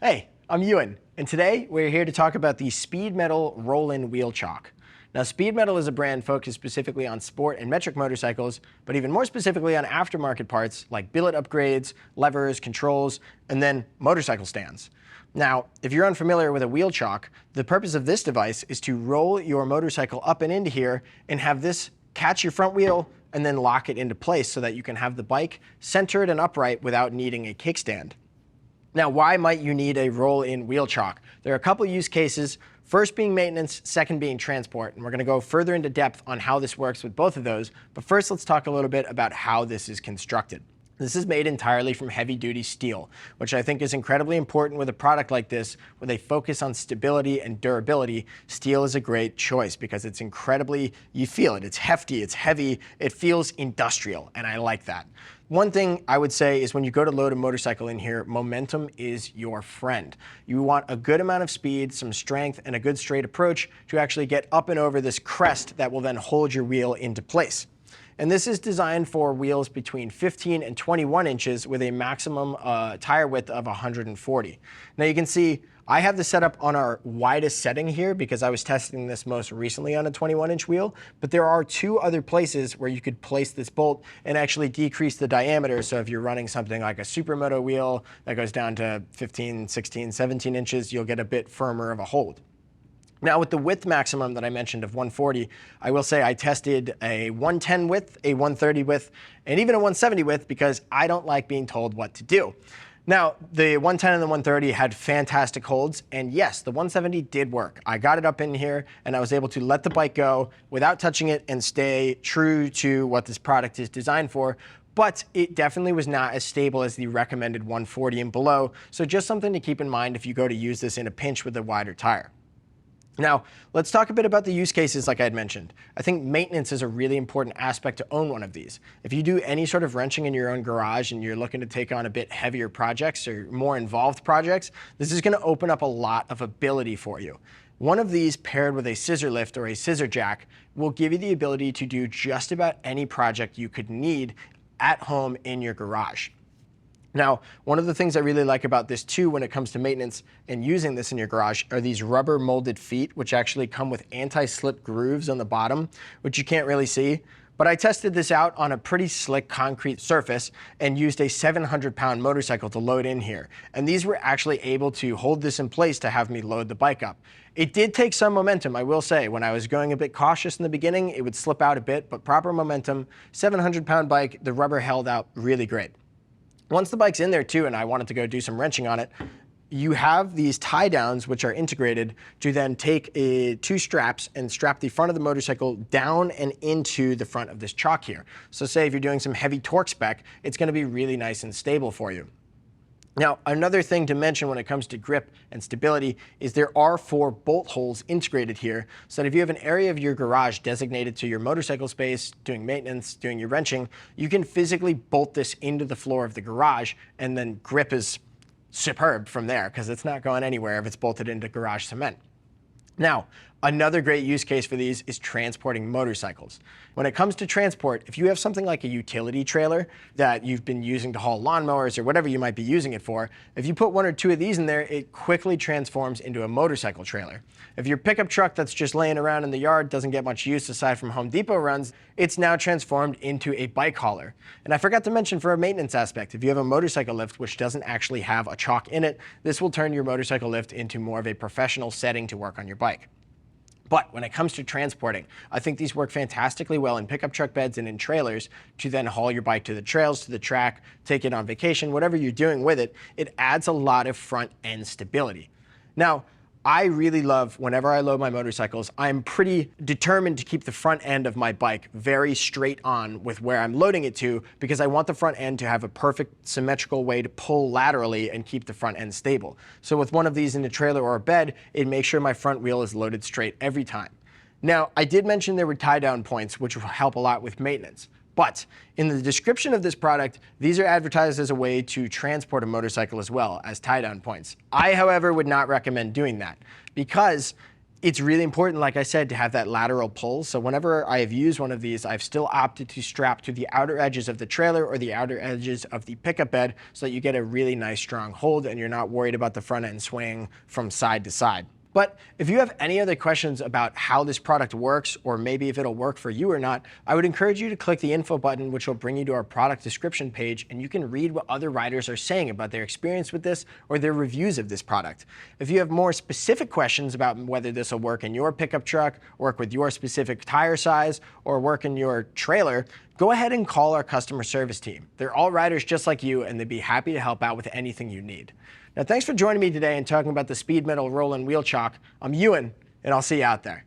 Hey, I'm Ewan, and today we're here to talk about the Speedmetal roll-in wheel chock. Now, Speedmetal is a brand focused specifically on sport and metric motorcycles, but even more specifically on aftermarket parts like billet upgrades, levers, controls, and then motorcycle stands. Now, if you're unfamiliar with a wheel chock, the purpose of this device is to roll your motorcycle up and into here and have this catch your front wheel and then lock it into place so that you can have the bike centered and upright without needing a kickstand. Now, why might you need a roll-in wheel chock? There are a couple use cases, first being maintenance, second being transport, and we're going to go further into depth on how this works with both of those. But first, let's talk a little bit about how this is constructed. This is made entirely from heavy-duty steel, which I think is incredibly important with a product like this, where they focus on stability and durability. Steel is a great choice because it's incredibly, you feel it, it's hefty, it's heavy, it feels industrial, and I like that. One thing I would say is when you go to load a motorcycle in here, momentum is your friend. You want a good amount of speed, some strength, and a good straight approach to actually get up and over this crest that will then hold your wheel into place. And this is designed for wheels between 15 and 21 inches with a maximum tire width of 140. Now you can see I have this set up on our widest setting here because I was testing this most recently on a 21-inch wheel, but there are two other places where you could place this bolt and actually decrease the diameter. So if you're running something like a Supermoto wheel that goes down to 15, 16, 17 inches, you'll get a bit firmer of a hold. Now with the width maximum that I mentioned of 140, I will say I tested a 110 width, a 130 width, and even a 170 width because I don't like being told what to do. Now, the 110 and the 130 had fantastic holds, and yes, the 170 did work. I got it up in here, and I was able to let the bike go without touching it and stay true to what this product is designed for, but it definitely was not as stable as the recommended 140 and below, so just something to keep in mind if you go to use this in a pinch with a wider tire. Now, let's talk a bit about the use cases like I had mentioned. I think maintenance is a really important aspect to own one of these. If you do any sort of wrenching in your own garage and you're looking to take on a bit heavier projects or more involved projects, this is going to open up a lot of ability for you. One of these paired with a scissor lift or a scissor jack will give you the ability to do just about any project you could need at home in your garage. Now, one of the things I really like about this too when it comes to maintenance and using this in your garage are these rubber molded feet, which actually come with anti-slip grooves on the bottom, which you can't really see. But I tested this out on a pretty slick concrete surface and used a 700-pound motorcycle to load in here. And these were actually able to hold this in place to have me load the bike up. It did take some momentum, I will say. When I was going a bit cautious in the beginning, it would slip out a bit, but proper momentum, 700-pound bike, the rubber held out really great. Once the bike's in there too, and I wanted to go do some wrenching on it, you have these tie downs which are integrated to then take two straps and strap the front of the motorcycle down and into the front of this chock here. So say if you're doing some heavy torque spec, it's going to be really nice and stable for you. Now, another thing to mention when it comes to grip and stability is there are 4 bolt holes integrated here, so that if you have an area of your garage designated to your motorcycle space, doing maintenance, doing your wrenching, you can physically bolt this into the floor of the garage, and then grip is superb from there because it's not going anywhere if it's bolted into garage cement. Now, another great use case for these is transporting motorcycles. When it comes to transport, if you have something like a utility trailer that you've been using to haul lawnmowers or whatever you might be using it for, if you put 1 or 2 of these in there, it quickly transforms into a motorcycle trailer. If your pickup truck that's just laying around in the yard doesn't get much use aside from Home Depot runs, it's now transformed into a bike hauler. And I forgot to mention for a maintenance aspect, if you have a motorcycle lift which doesn't actually have a chock in it, this will turn your motorcycle lift into more of a professional setting to work on your bike. But when it comes to transporting, I think these work fantastically well in pickup truck beds and in trailers to then haul your bike to the trails, to the track, take it on vacation, whatever you're doing with it, it adds a lot of front end stability. Now, I really love, whenever I load my motorcycles, I'm pretty determined to keep the front end of my bike very straight on with where I'm loading it to because I want the front end to have a perfect symmetrical way to pull laterally and keep the front end stable. So with one of these in a trailer or a bed, it makes sure my front wheel is loaded straight every time. Now, I did mention there were tie down points, which will help a lot with maintenance. But in the description of this product, these are advertised as a way to transport a motorcycle as well as tie-down points. I, however, would not recommend doing that because It's really important, like I said, to have that lateral pull. So whenever I have used one of these, I've still opted to strap to the outer edges of the trailer or the outer edges of the pickup bed so that you get a really nice strong hold and you're not worried about the front end swaying from side to side. But if you have any other questions about how this product works, or maybe if it'll work for you or not, I would encourage you to click the info button, which will bring you to our product description page, and you can read what other riders are saying about their experience with this or their reviews of this product. If you have more specific questions about whether this will work in your pickup truck, work with your specific tire size, or work in your trailer, go ahead and call our customer service team. They're all riders just like you, and they'd be happy to help out with anything you need. Now, thanks for joining me today and talking about the Speedmetal roll-in wheel chock. I'm Ewan, and I'll see you out there.